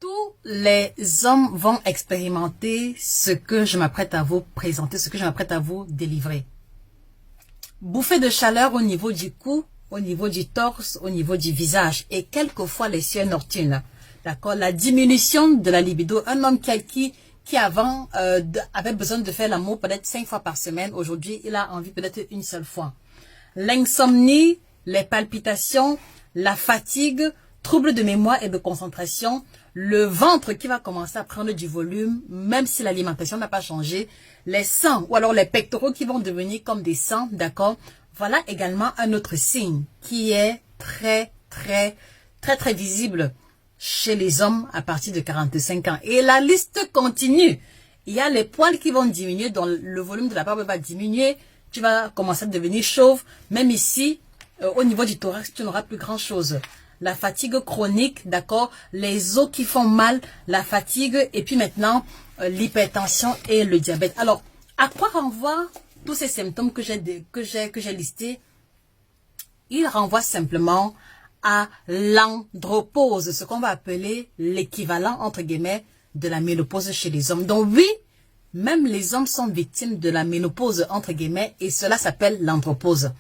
Tous les hommes vont expérimenter ce que je m'apprête à vous présenter, ce que je m'apprête à vous délivrer. Bouffée de chaleur au niveau du cou, au niveau du torse, au niveau du visage et quelquefois les cieux nocturnes. D'accord? La diminution de la libido. Un homme qui avant avait besoin de faire l'amour peut-être 5 fois par semaine. Aujourd'hui, il a envie peut-être une seule fois. L'insomnie, les palpitations, la fatigue, troubles de mémoire et de concentration, le ventre qui va commencer à prendre du volume, même si l'alimentation n'a pas changé, les seins ou alors les pectoraux qui vont devenir comme des seins, d'accord? Voilà également un autre signe qui est très visible chez les hommes à partir de 45 ans. Et la liste continue. Il y a les poils qui vont diminuer, donc le volume de la barbe va diminuer, tu vas commencer à devenir chauve, même ici, au niveau du thorax, tu n'auras plus grand chose. La fatigue chronique, d'accord, les os qui font mal, la fatigue et puis maintenant l'hypertension et le diabète. Alors, à quoi renvoient tous ces symptômes que j'ai listés? Ils renvoient simplement à l'andropause, ce qu'on va appeler l'équivalent entre guillemets de la ménopause chez les hommes. Donc oui, même les hommes sont victimes de la ménopause entre guillemets et cela s'appelle l'andropause.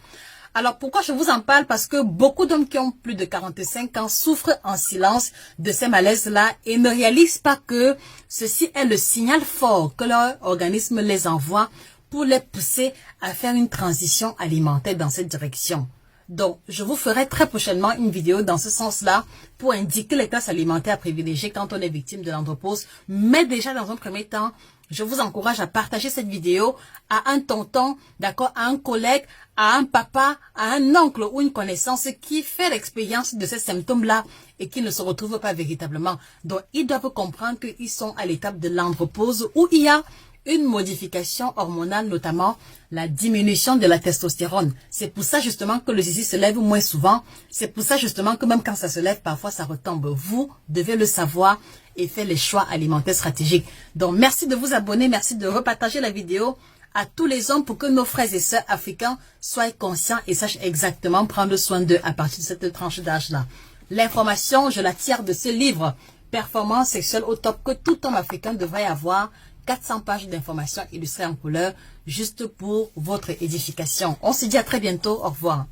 Alors, pourquoi je vous en parle? Parce que beaucoup d'hommes qui ont plus de 45 ans souffrent en silence de ces malaises-là et ne réalisent pas que ceci est le signal fort que leur organisme les envoie pour les pousser à faire une transition alimentaire dans cette direction. Donc, je vous ferai très prochainement une vidéo dans ce sens-là pour indiquer les classes alimentaires à privilégier quand on est victime de l'andropause. Mais déjà, dans un premier temps, je vous encourage à partager cette vidéo à un tonton, d'accord, à un collègue, à un papa, à un oncle ou une connaissance qui fait l'expérience de ces symptômes-là et qui ne se retrouve pas véritablement. Donc, ils doivent comprendre qu'ils sont à l'étape de l'andropause où il y a une modification hormonale, notamment la diminution de la testostérone. C'est pour ça justement que le zizi se lève moins souvent. C'est pour ça justement que même quand ça se lève, parfois ça retombe. Vous devez le savoir et faire les choix alimentaires stratégiques. Donc merci de vous abonner, merci de repartager la vidéo à tous les hommes pour que nos frères et sœurs africains soient conscients et sachent exactement prendre soin d'eux à partir de cette tranche d'âge-là. L'information, je la tire de ce livre, Performance sexuelle au top, que tout homme africain devrait avoir. 400 pages d'informations illustrées en couleur juste pour votre édification. On se dit à très bientôt. Au revoir.